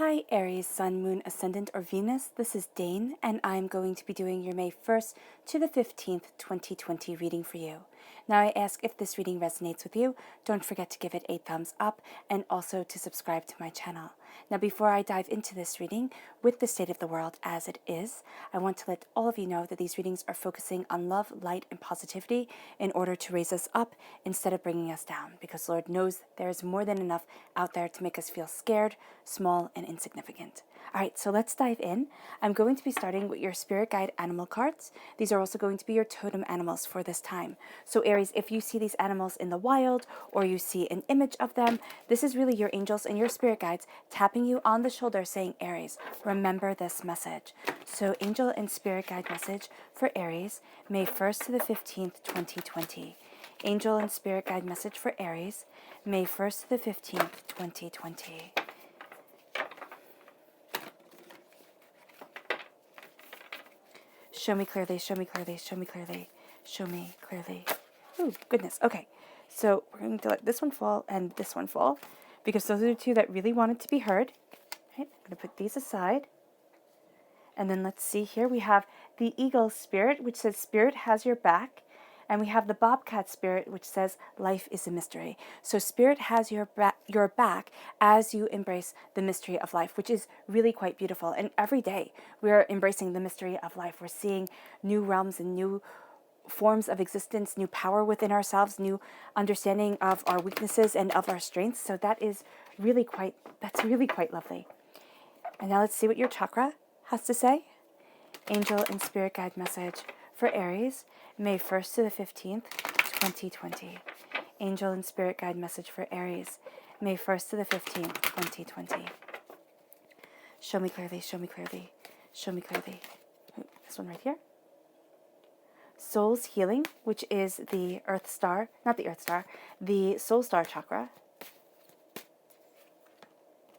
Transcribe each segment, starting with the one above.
Hi Aries, Sun, Moon, Ascendant, or Venus. This is Dane, and I'm going to be doing your May 1st to the 15th, 2020 reading for you. Now I ask if this reading resonates with you, don't forget to give it a thumbs up and also to subscribe to my channel. Now before I dive into this reading, with the state of the world as it is, I want to let all of you know that these readings are focusing on love, light, and positivity in order to raise us up instead of bringing us down, because Lord knows there is more than enough out there to make us feel scared, small, and insignificant. All right, so let's dive in. I'm going to be starting with your spirit guide animal cards. These are also going to be your totem animals for this time. So Aries, if you see these animals in the wild or you see an image of them, this is really your angels and your spirit guides tapping you on the shoulder saying, Aries, remember this message. So angel and spirit guide message for Aries, May 1st to the 15th, 2020. Angel and spirit guide message for Aries, May 1st to the 15th, 2020. Show me clearly, show me clearly, show me clearly, show me clearly. Oh, goodness. Okay, so we're going to let this one fall and this one fall because those are the two that really wanted to be heard. Right, I'm going to put these aside. And then let's see here. We have the eagle spirit, which says spirit has your back. And we have the bobcat spirit, which says life is a mystery. So spirit has your back as you embrace the mystery of life, which is really quite beautiful. And every day we're embracing the mystery of life. We're seeing new realms and new forms of existence, new power within ourselves, new understanding of our weaknesses and of our strengths. So that's really quite lovely. And now let's see what your chakra has to say. Angel and spirit guide message for Aries, May 1st to the 15th, 2020. Angel and spirit guide message for Aries, May 1st to the 15th, 2020. Show me clearly, show me clearly, show me clearly. This one right here. Soul's healing, which is the Earth Star, not the Earth Star, the Soul Star chakra.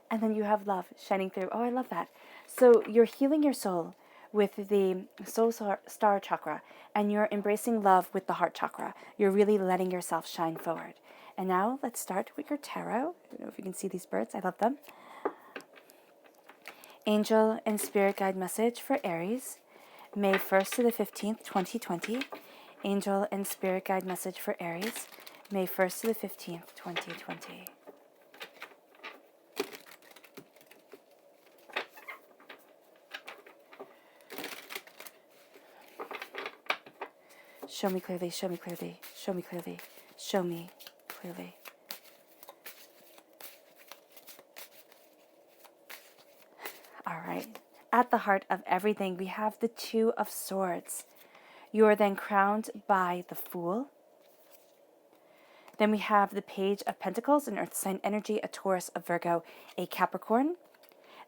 And then you have love shining through. Oh, I love that. So you're healing your soul with the Soul Star chakra, and you're embracing love with the heart chakra. You're really letting yourself shine forward. And now let's start with your tarot. I don't know if you can see these birds. I love them. Angel and spirit guide message for Aries, May 1st to the 15th, 2020. Angel and spirit guide message for Aries, May 1st to the 15th, 2020. Show me clearly, show me clearly, show me clearly, show me clearly. All right. At the heart of everything, we have the Two of Swords. You are then crowned by the Fool. Then we have the Page of Pentacles, an Earth sign energy, a Taurus, a Virgo, a Capricorn.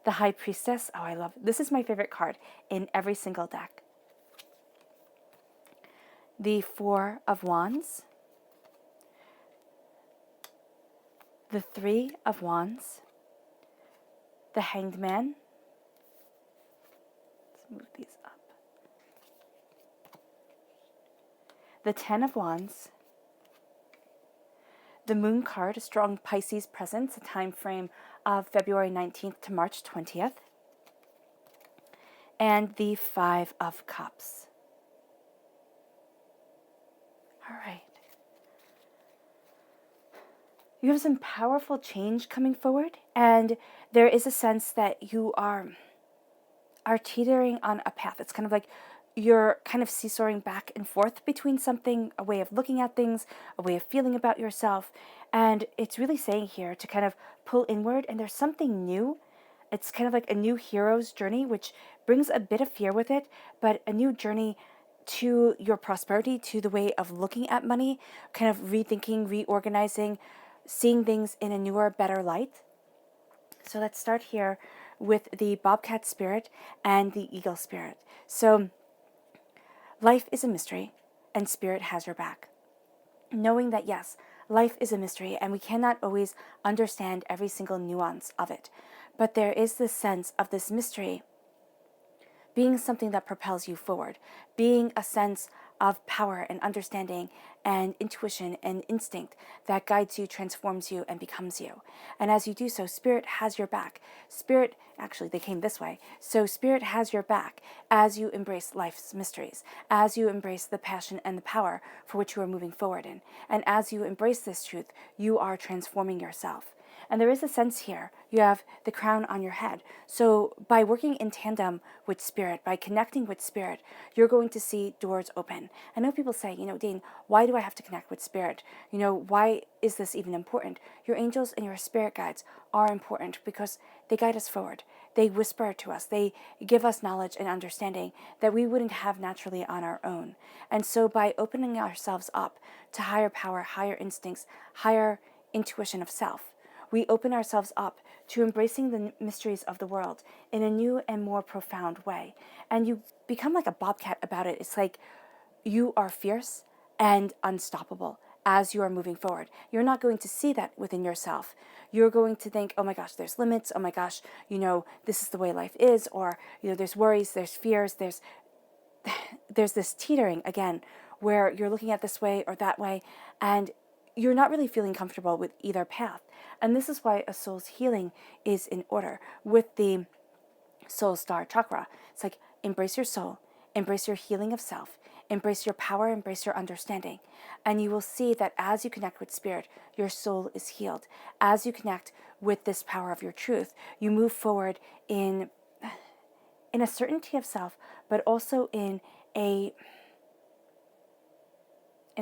The High Priestess. Oh, I love it. This is my favorite card in every single deck. The Four of Wands. The Three of Wands. The Hanged Man. Let's move these up. The Ten of Wands. The Moon card, a strong Pisces presence, a time frame of February 19th to March 20th. And the Five of Cups. All right. You have some powerful change coming forward, and there is a sense that you are teetering on a path. It's kind of like you're kind of seesawing back and forth between something, a way of looking at things, a way of feeling about yourself. And it's really saying here to kind of pull inward, and there's something new. It's kind of like a new hero's journey, which brings a bit of fear with it, but a new journey to your prosperity, to the way of looking at money, kind of rethinking, reorganizing, seeing things in a newer, better light. So let's start here with the bobcat spirit and the eagle spirit. So life is a mystery, and spirit has your back. Knowing that, yes, life is a mystery, and we cannot always understand every single nuance of it. But there is this sense of this mystery being something that propels you forward, being a sense of power and understanding and intuition and instinct that guides you, transforms you, and becomes you. And as you do so, Spirit has your back. Spirit, actually, they came this way. So Spirit has your back as you embrace life's mysteries, as you embrace the passion and the power for which you are moving forward in. And as you embrace this truth, you are transforming yourself. And there is a sense here. You have the crown on your head. So by working in tandem with Spirit, by connecting with Spirit, you're going to see doors open. I know people say, Dean, why do I have to connect with Spirit? Why is this even important? Your angels and your spirit guides are important because they guide us forward. They whisper to us. They give us knowledge and understanding that we wouldn't have naturally on our own. And so by opening ourselves up to higher power, higher instincts, higher intuition of self, we open ourselves up to embracing the mysteries of the world in a new and more profound way. And you become like a bobcat about it. It's like you are fierce and unstoppable as you are moving forward. You're not going to see that within yourself. You're going to think, oh my gosh, there's limits. Oh my gosh, this is the way life is. Or, there's worries, there's fears, there's this teetering again, where you're looking at this way or that way, and you're not really feeling comfortable with either path. And this is why a soul's healing is in order with the soul star chakra. It's like, embrace your soul, embrace your healing of self, embrace your power, embrace your understanding. And you will see that as you connect with Spirit, your soul is healed. As you connect with this power of your truth, you move forward in a certainty of self, but also in a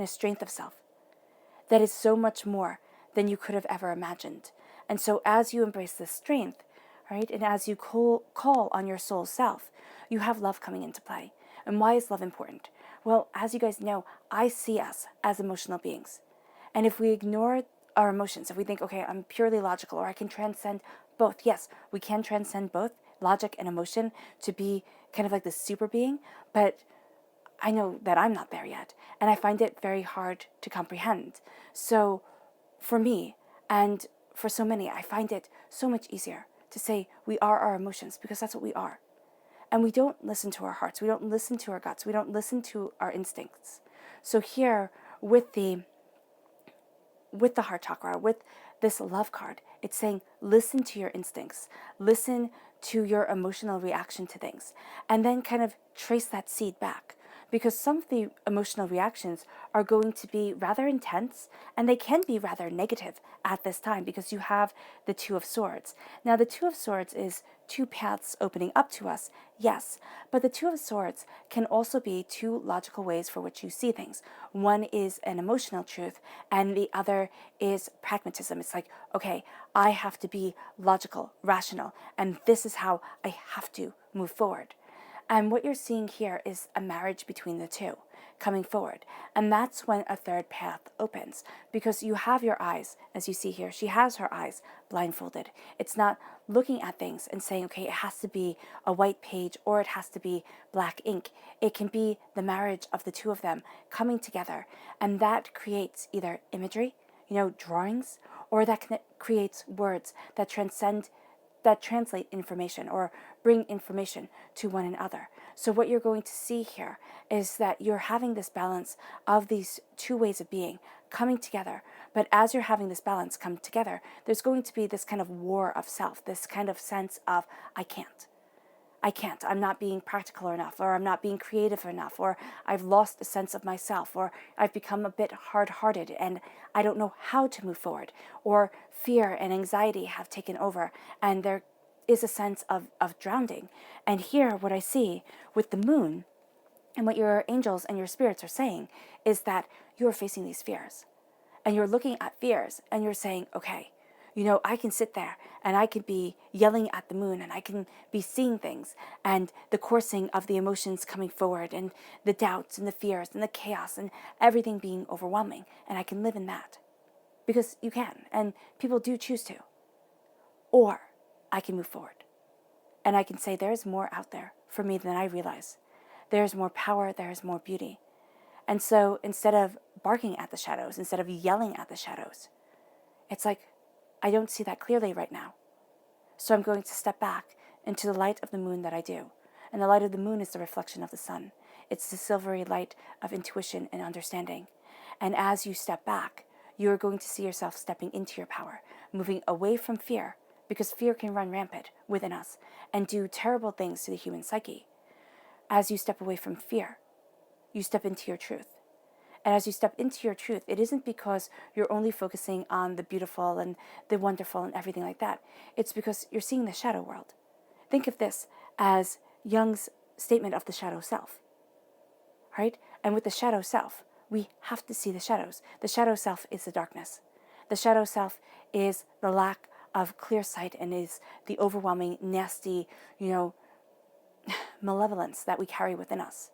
strength of self that is so much more than you could have ever imagined. And so as you embrace this strength, right, and as you call on your soul self, you have love coming into play. And why is love important? Well, as you guys know, I see us as emotional beings. And if we ignore our emotions, if we think, okay, I'm purely logical, or I can transcend both. Yes, we can transcend both logic and emotion to be kind of like this super being, but I know that I'm not there yet, and I find it very hard to comprehend. So for me, and for so many, I find it so much easier to say we are our emotions, because that's what we are. And we don't listen to our hearts, we don't listen to our guts, we don't listen to our instincts. So here, with the heart chakra, with this love card, it's saying listen to your instincts, listen to your emotional reaction to things, and then kind of trace that seed back. Because some of the emotional reactions are going to be rather intense, and they can be rather negative at this time, because you have the Two of Swords. Now, the Two of Swords is two paths opening up to us, yes, but the Two of Swords can also be two logical ways for which you see things. One is an emotional truth, and the other is pragmatism. It's like, okay, I have to be logical, rational, and this is how I have to move forward. And what you're seeing here is a marriage between the two coming forward. And that's when a third path opens, because you have your eyes, as you see here, she has her eyes blindfolded. It's not looking at things and saying, okay, it has to be a white page or it has to be black ink. It can be the marriage of the two of them coming together. And that creates either imagery, drawings, or that creates words that translate information or bring information to one another. So what you're going to see here is that you're having this balance of these two ways of being coming together. But as you're having this balance come together, there's going to be this kind of war of self, this kind of sense of, I can't, I'm not being practical enough, or I'm not being creative enough, or I've lost a sense of myself, or I've become a bit hard-hearted and I don't know how to move forward, or fear and anxiety have taken over and there is a sense of drowning. And here, what I see with the moon and what your angels and your spirits are saying is that you are facing these fears. And you're looking at fears and you're saying, okay, I can sit there and I could be yelling at the moon and I can be seeing things and the coursing of the emotions coming forward and the doubts and the fears and the chaos and everything being overwhelming. And I can live in that because you can, and people do choose to. Or I can move forward and I can say there's more out there for me than I realize. There's more power, there's more beauty. And so instead of barking at the shadows, instead of yelling at the shadows, it's like, I don't see that clearly right now. So I'm going to step back into the light of the moon that I do. And the light of the moon is the reflection of the sun. It's the silvery light of intuition and understanding. And as you step back, you're going to see yourself stepping into your power, moving away from fear, because fear can run rampant within us and do terrible things to the human psyche. As you step away from fear, you step into your truth. And as you step into your truth, it isn't because you're only focusing on the beautiful and the wonderful and everything like that. It's because you're seeing the shadow world. Think of this as Jung's statement of the shadow self, right? And with the shadow self, we have to see the shadows. The shadow self is the darkness. The shadow self is the lack of clear sight and is the overwhelming, nasty, malevolence that we carry within us.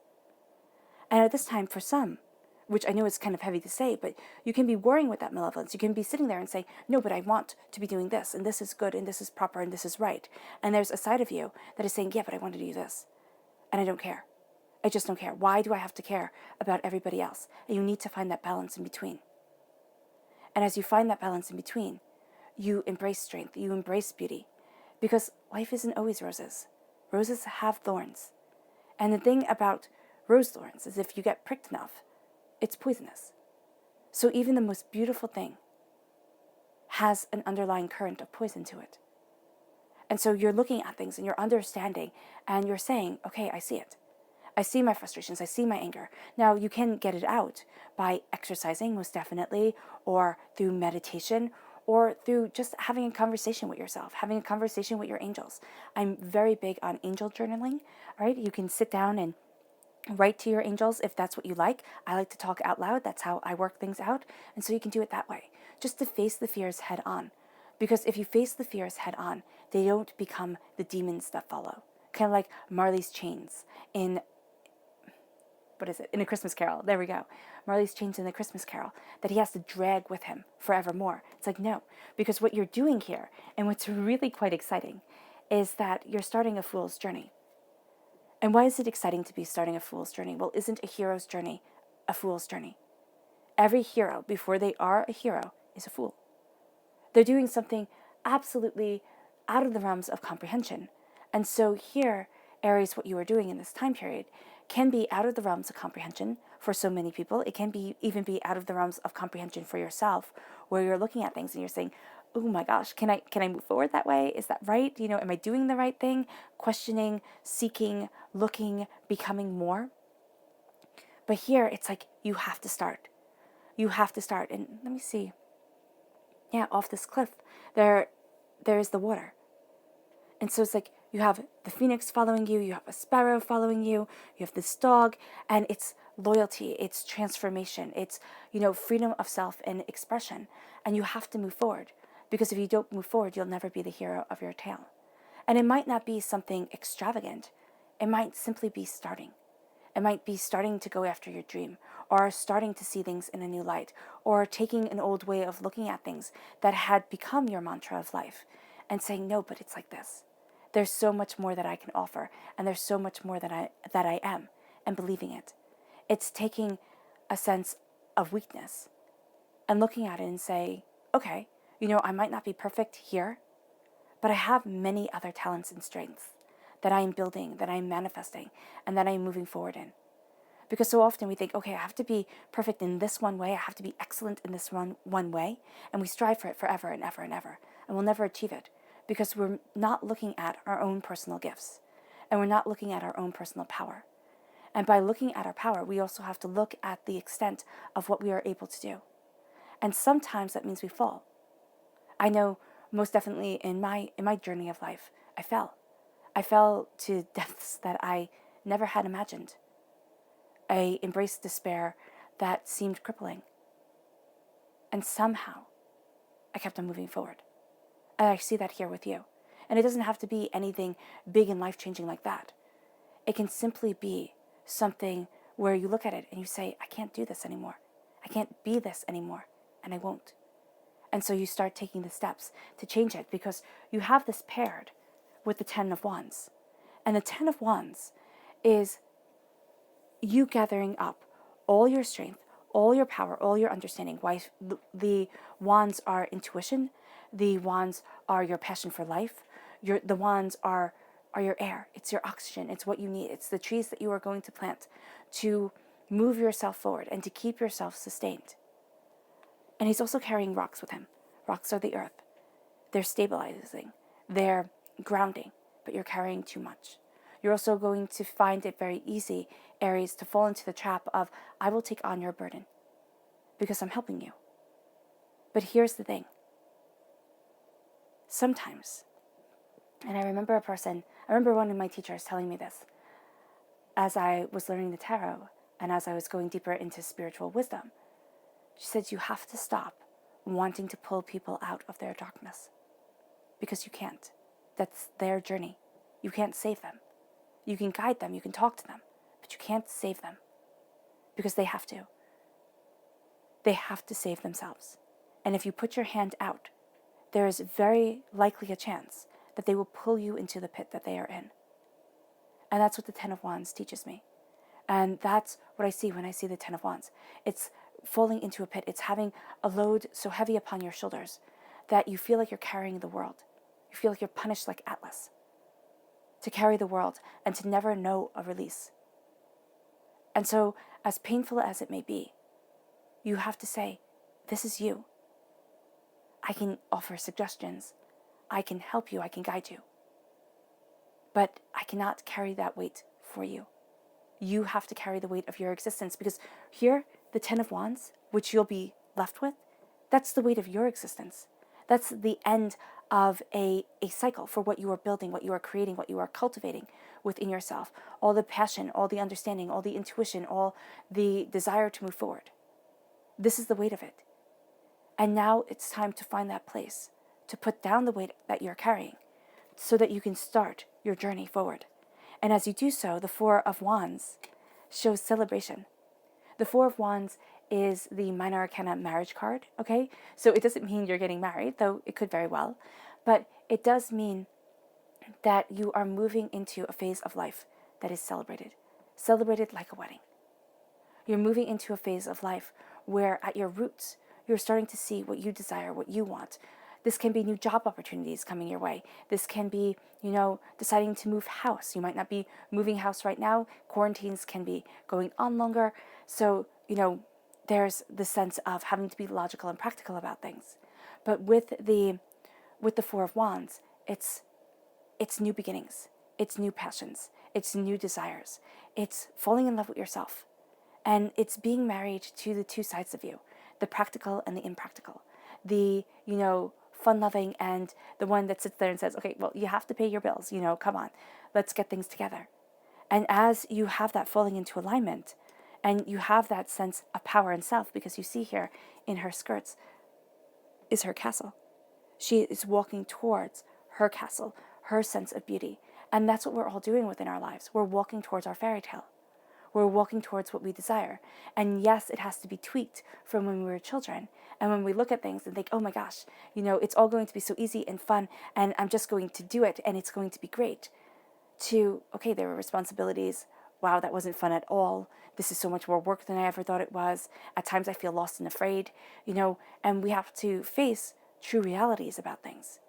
And at this time, for some, which I know is kind of heavy to say, but you can be warring with that malevolence. You can be sitting there and say, no, but I want to be doing this, and this is good, and this is proper, and this is right. And there's a side of you that is saying, yeah, but I want to do this, and I don't care. I just don't care. Why do I have to care about everybody else? And you need to find that balance in between. And as you find that balance in between, you embrace strength, you embrace beauty, because life isn't always roses. Roses have thorns. And the thing about rose thorns is if you get pricked enough, it's poisonous. So even the most beautiful thing has an underlying current of poison to it. And so you're looking at things and you're understanding and you're saying, okay, I see it. I see my frustrations, I see my anger. Now you can get it out by exercising, most definitely, or through meditation, or through just having a conversation with yourself, having a conversation with your angels. I'm very big on angel journaling, right? You can sit down and write to your angels if that's what you like. I like to talk out loud. That's how I work things out. And so you can do it that way, just to face the fears head on. Because if you face the fears head on, they don't become the demons that follow. Kind of like Marley's chains in, in A Christmas Carol. There we go. Marley's chains in A Christmas Carol that he has to drag with him forevermore. It's like, no, because what you're doing here, and what's really quite exciting, is that you're starting a fool's journey. And why is it exciting to be starting a fool's journey? Well, isn't a hero's journey a fool's journey? Every hero, before they are a hero, is a fool. They're doing something absolutely out of the realms of comprehension. And so here, Aries, what you are doing in this time period can be out of the realms of comprehension for so many people. It can be even be out of the realms of comprehension for yourself, where you're looking at things and you're saying, oh my gosh, can I move forward that way? Is that right? Am I doing the right thing? Questioning, seeking, looking, becoming more. But here, it's like you have to start. You have to start. And let me see. Yeah, off this cliff, there is the water. And so it's like you have the phoenix following you, you have a sparrow following you, you have this dog, and it's loyalty, it's transformation, it's, freedom of self and expression. And you have to move forward, because if you don't move forward, you'll never be the hero of your tale. And it might not be something extravagant. It might simply be starting. It might be starting to go after your dream, or starting to see things in a new light, or taking an old way of looking at things that had become your mantra of life and saying, no, but it's like this. There's so much more that I can offer, and there's so much more that I am, and believing it. It's taking a sense of weakness and looking at it and say, okay, I might not be perfect here, but I have many other talents and strengths that I am building, that I am manifesting, and that I am moving forward in. Because so often we think, okay, I have to be perfect in this one way, I have to be excellent in this one way, and we strive for it forever and ever and ever, and we'll never achieve it, because we're not looking at our own personal gifts, and we're not looking at our own personal power. And by looking at our power, we also have to look at the extent of what we are able to do. And sometimes that means we fall. I know most definitely in my journey of life, I fell. I fell to depths that I never had imagined. I embraced despair that seemed crippling. And somehow, I kept on moving forward. And I see that here with you. And it doesn't have to be anything big and life-changing like that. It can simply be something where you look at it and you say, I can't do this anymore. I can't be this anymore. And I won't. And so you start taking the steps to change it, because you have this paired with the 10 of Wands. And the 10 of Wands is you gathering up all your strength, all your power, all your understanding. Why the Wands are intuition, the Wands are your passion for life, the Wands are are your air. It's your oxygen. It's what you need. It's the trees that you are going to plant to move yourself forward and to keep yourself sustained. And he's also carrying rocks with him. Rocks are the earth. They're stabilizing. They're grounding. But you're carrying too much. You're also going to find it very easy, Aries, to fall into the trap of, I will take on your burden because I'm helping you. But here's the thing. Sometimes, and I remember one of my teachers telling me this, as I was learning the tarot and as I was going deeper into spiritual wisdom. She said, you have to stop wanting to pull people out of their darkness because you can't. That's their journey. You can't save them. You can guide them, you can talk to them, but you can't save them because they have to. They have to save themselves. And if you put your hand out, there is very likely a chance that they will pull you into the pit that they are in. And that's what the Ten of Wands teaches me. And that's what I see when I see the Ten of Wands. It's falling into a pit. It's having a load so heavy upon your shoulders that you feel like you're carrying the world. You feel like you're punished like Atlas to carry the world and to never know a release. And so, as painful as it may be, you have to say, this is you. I can offer suggestions. I can help you. I can guide you. But I cannot carry that weight for you. You have to carry the weight of your existence, because here, the Ten of Wands, which you'll be left with, that's the weight of your existence. That's the end of a cycle for what you are building, what you are creating, what you are cultivating within yourself. All the passion, all the understanding, all the intuition, all the desire to move forward. This is the weight of it. And now it's time to find that place, to put down the weight that you're carrying so that you can start your journey forward. And as you do so, the Four of Wands shows celebration. The Four of Wands is the minor arcana marriage card, okay? So it doesn't mean you're getting married, though it could very well. But it does mean that you are moving into a phase of life that is celebrated. Celebrated like a wedding. You're moving into a phase of life where at your roots, you're starting to see what you desire, what you want. This can be new job opportunities coming your way. This can be, deciding to move house. You might not be moving house right now. Quarantines can be going on longer. So, there's the sense of having to be logical and practical about things. But with the Four of Wands, it's new beginnings. It's new passions. It's new desires. It's falling in love with yourself. And it's being married to the two sides of you, the practical and the impractical. The, fun-loving and the one that sits there and says, okay, well, you have to pay your bills, come on, let's get things together. And as you have that falling into alignment, and you have that sense of power and self, because you see here in her skirts is her castle. She is walking towards her castle, her sense of beauty. And that's what we're all doing within our lives. We're walking towards our fairy tale. We're walking towards what we desire. And yes, it has to be tweaked from when we were children. And when we look at things and think, oh my gosh, it's all going to be so easy and fun, and I'm just going to do it, and it's going to be great. To, okay, there were responsibilities. Wow, that wasn't fun at all. This is so much more work than I ever thought it was. At times I feel lost and afraid, and we have to face true realities about things.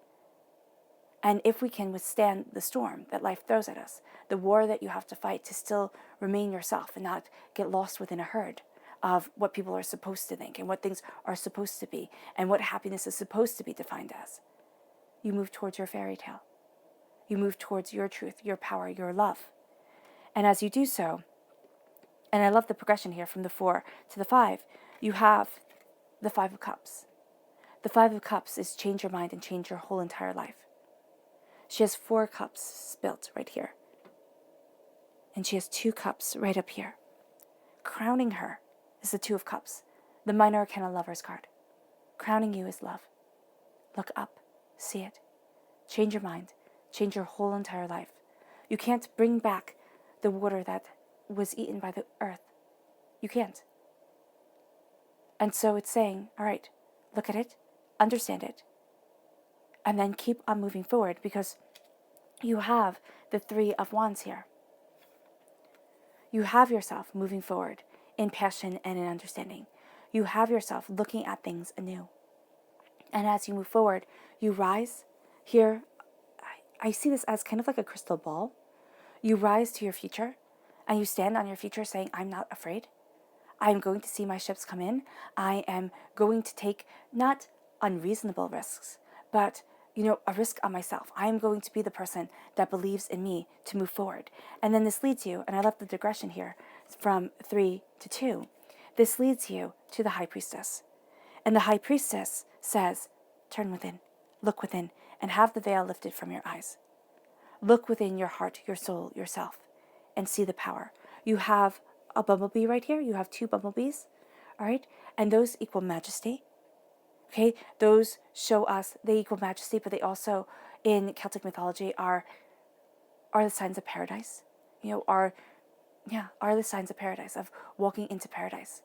And if we can withstand the storm that life throws at us, the war that you have to fight to still remain yourself and not get lost within a herd of what people are supposed to think and what things are supposed to be and what happiness is supposed to be defined as, you move towards your fairy tale. You move towards your truth, your power, your love. And as you do so, and I love the progression here from the 4 to the 5, you have the 5 of Cups. The 5 of Cups is change your mind and change your whole entire life. She has 4 cups spilt right here. And she has 2 cups right up here. Crowning her is the 2 of Cups, the minor arcana lover's card. Crowning you is love. Look up, see it. Change your mind, change your whole entire life. You can't bring back the water that was eaten by the earth. You can't. And so it's saying, all right, look at it, understand it, and then keep on moving forward, because you have the 3 of Wands here. You have yourself moving forward in passion and in understanding. You have yourself looking at things anew. And as you move forward, you rise. Here, I see this as kind of like a crystal ball. You rise to your future and you stand on your future saying, I'm not afraid. I'm going to see my ships come in. I am going to take not unreasonable risks, but a risk on myself. I am going to be the person that believes in me to move forward. And then this leads you, and I left the digression here from 3 to 2. This leads you to the high priestess. And the high priestess says, turn within, look within, and have the veil lifted from your eyes. Look within your heart, your soul, yourself, and see the power. You have a bumblebee right here. You have 2 bumblebees, all right? And those equal majesty, okay? Those show us, they equal majesty, but they also, in Celtic mythology, are the signs of paradise, are the signs of paradise, of walking into paradise.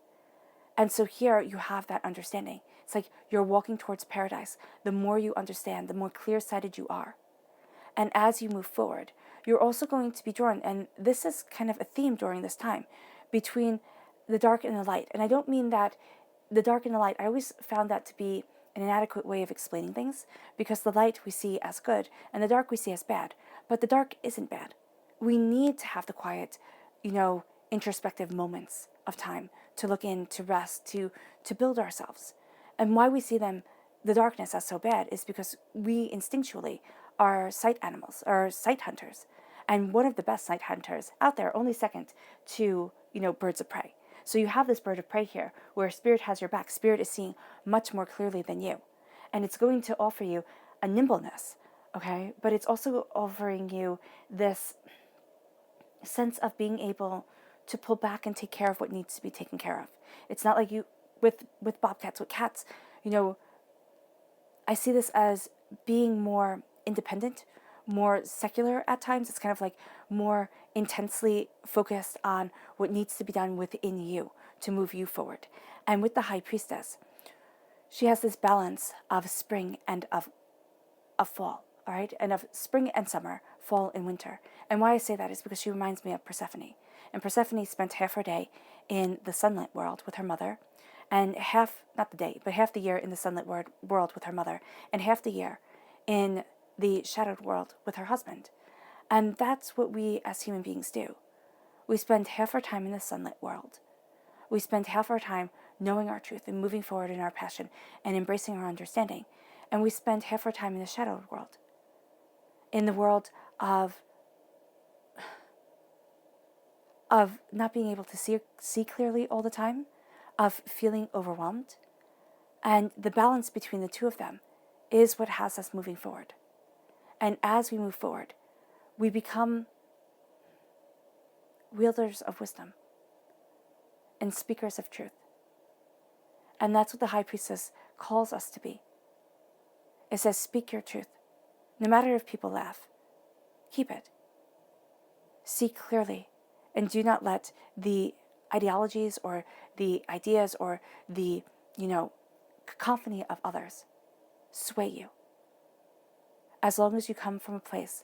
And so here you have that understanding. It's like you're walking towards paradise. The more you understand, the more clear-sighted you are. And as you move forward, you're also going to be drawn, and this is kind of a theme during this time, between the dark and the light. And I don't mean that the dark and the light, I always found that to be an inadequate way of explaining things, because the light we see as good, and the dark we see as bad. But the dark isn't bad. We need to have the quiet, introspective moments of time to look in, to rest, to build ourselves. And why we see them, the darkness, as so bad is because we instinctually are sight animals, are sight hunters. And one of the best sight hunters out there, only second to, birds of prey. So you have this bird of prey here where spirit has your back. Spirit is seeing much more clearly than you. And it's going to offer you a nimbleness, okay? But it's also offering you this sense of being able to pull back and take care of what needs to be taken care of. It's not like you, with bobcats, with cats, I see this as being more independent, more secular at times. It's kind of like more intensely focused on what needs to be done within you to move you forward. And with the high priestess, she has this balance of spring and of fall, all right? And of spring and summer, fall and winter. And why I say that is because she reminds me of Persephone. And Persephone spent half her day in the sunlit world with her mother, and half, not the day, but half the year in the sunlit world with her mother, and half the year in the shadowed world with her husband. And that's what we as human beings do. We spend half our time in the sunlit world. We spend half our time knowing our truth and moving forward in our passion and embracing our understanding. And we spend half our time in the shadowed world, in the world of not being able to see clearly all the time, of feeling overwhelmed. And the balance between the two of them is what has us moving forward. And as we move forward, we become wielders of wisdom and speakers of truth. And that's what the high priestess calls us to be. It says, speak your truth. No matter if people laugh, keep it. See clearly, and do not let the ideologies or the ideas or the, cacophony of others sway you. As long as you come from a place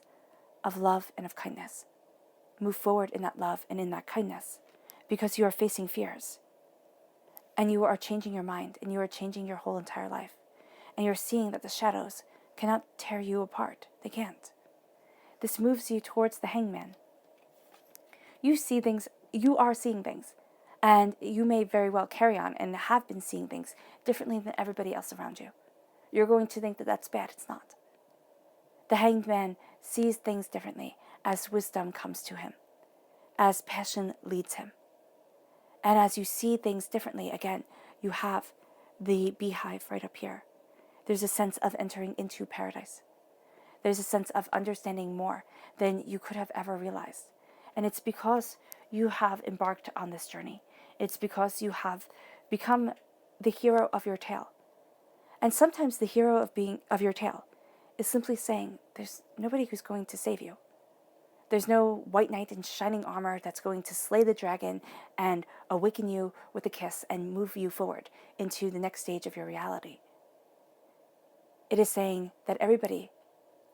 of love and of kindness, move forward in that love and in that kindness, because you are facing fears, and you are changing your mind, and you are changing your whole entire life, and you're seeing that the shadows cannot tear you apart. They can't. This moves you towards the hangman. You see things, you are seeing things, and you may very well carry on and have been seeing things differently than everybody else around you. You're going to think that that's bad. It's not. The hanged man sees things differently as wisdom comes to him, as passion leads him. And as you see things differently, again, you have the beehive right up here. There's a sense of entering into paradise. There's a sense of understanding more than you could have ever realized. And it's because you have embarked on this journey. It's because you have become the hero of your tale. And sometimes the hero of your tale is simply saying, there's nobody who's going to save you. There's no white knight in shining armor that's going to slay the dragon and awaken you with a kiss and move you forward into the next stage of your reality. It is saying that everybody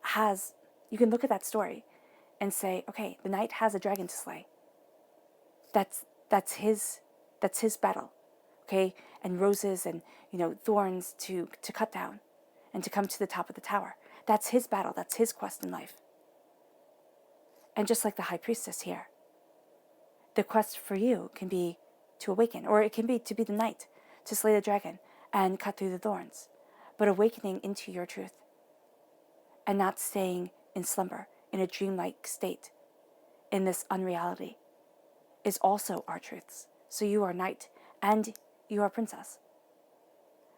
has, you can look at that story and say, okay, the knight has a dragon to slay. That's his battle, okay? And roses and, thorns to cut down and to come to the top of the tower. That's his battle. That's his quest in life. And just like the high priestess here, the quest for you can be to awaken, or it can be to be the knight, to slay the dragon and cut through the thorns, but awakening into your truth and not staying in slumber, in a dreamlike state, in this unreality, is also our truths. So you are knight and you are princess.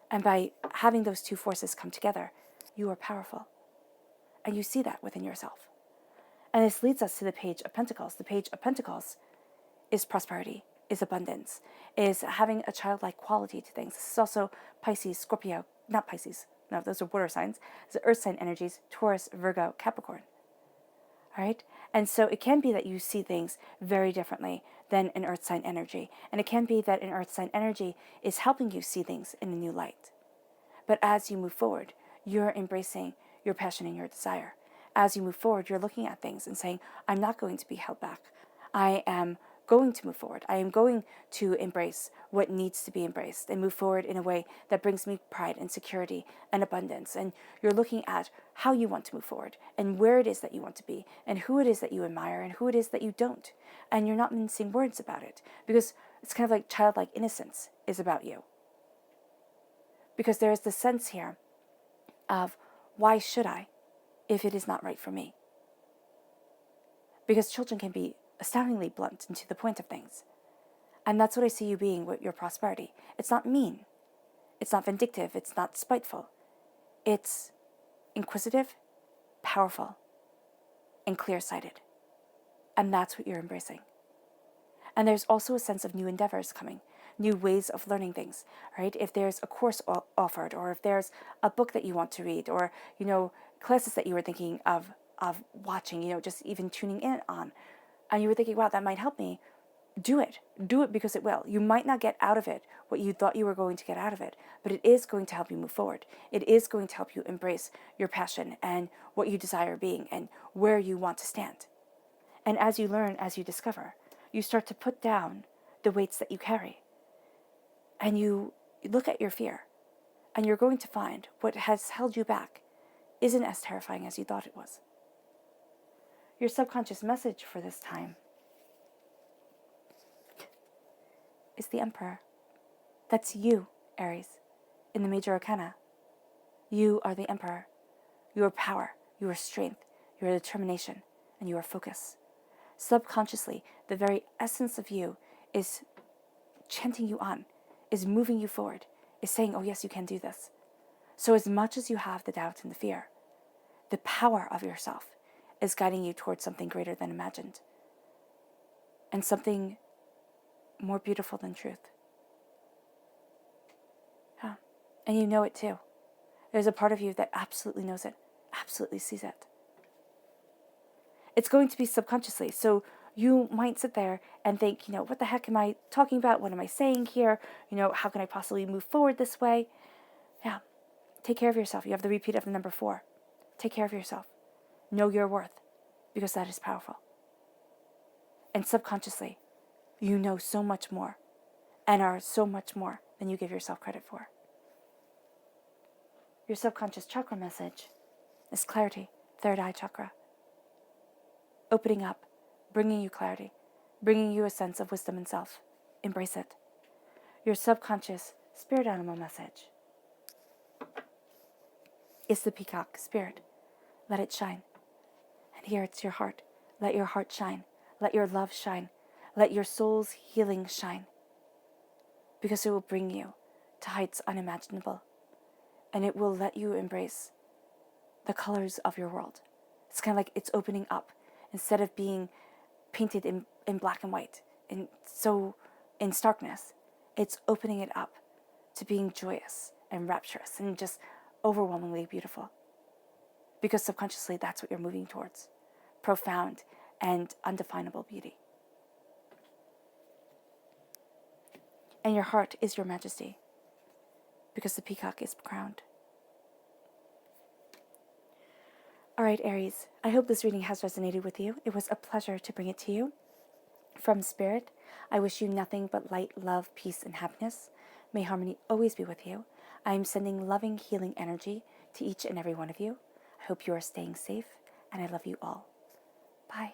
And by having those two forces come together, you are powerful. And you see that within yourself. And this leads us to the Page of Pentacles. The Page of Pentacles is prosperity, is abundance, is having a childlike quality to things. This is also Pisces, Scorpio, not Pisces, no, those are water signs. It's the earth sign energies, Taurus, Virgo, Capricorn. All right? And so it can be that you see things very differently than an earth sign energy. And it can be that an earth sign energy is helping you see things in a new light. But as you move forward, you're embracing your passion and your desire. As you move forward, you're looking at things and saying, I'm not going to be held back. I am going to move forward. I am going to embrace what needs to be embraced and move forward in a way that brings me pride and security and abundance. And you're looking at how you want to move forward and where it is that you want to be and who it is that you admire and who it is that you don't. And you're not mincing words about it, because it's kind of like childlike innocence is about you. Because there is the sense here of, why should I if it is not right for me? Because children can be astoundingly blunt and to the point of things. And that's what I see you being with your prosperity. It's not mean. It's not vindictive. It's not spiteful. It's inquisitive, powerful, and clear-sighted. And that's what you're embracing. And there's also a sense of new endeavors coming, new ways of learning things, right? If there's a course offered, or if there's a book that you want to read, or, classes that you were thinking of watching, just even tuning in on, and you were thinking, wow, that might help me, do it. Do it because it will. You might not get out of it what you thought you were going to get out of it, but it is going to help you move forward. It is going to help you embrace your passion and what you desire being and where you want to stand. And as you learn, as you discover, you start to put down the weights that you carry. And you look at your fear, and you're going to find what has held you back isn't as terrifying as you thought it was. Your subconscious message for this time is the Emperor. That's you, Aries, in the major arcana. You are the Emperor. You are power, you are strength, you are determination, and you are focus. Subconsciously, the very essence of you is chanting you on, is moving you forward, is saying, oh yes, you can do this. So as much as you have the doubt and the fear, the power of yourself is guiding you towards something greater than imagined, and something more beautiful than truth. Yeah. And you know it too. There's a part of you that absolutely knows it, absolutely sees it. It's going to be subconsciously, so you might sit there and think, what the heck am I talking about? What am I saying here? How can I possibly move forward this way? Yeah. Take care of yourself. You have the repeat of the number 4. Take care of yourself. Know your worth, because that is powerful. And subconsciously, you know so much more and are so much more than you give yourself credit for. Your subconscious chakra message is clarity, third eye chakra. Opening up, bringing you clarity, bringing you a sense of wisdom and self. Embrace it. Your subconscious spirit animal message is the peacock spirit. Let it shine. And here it's your heart. Let your heart shine. Let your love shine. Let your soul's healing shine. Because it will bring you to heights unimaginable. And it will let you embrace the colors of your world. It's kind of like it's opening up. Instead of being painted in black and white, in starkness, it's opening it up to being joyous and rapturous and just overwhelmingly beautiful. Because subconsciously, that's what you're moving towards. Profound and undefinable beauty. And your heart is your majesty, because the peacock is crowned. All right, Aries, I hope this reading has resonated with you. It was a pleasure to bring it to you. From Spirit, I wish you nothing but light, love, peace, and happiness. May harmony always be with you. I am sending loving, healing energy to each and every one of you. I hope you are staying safe, and I love you all. Bye.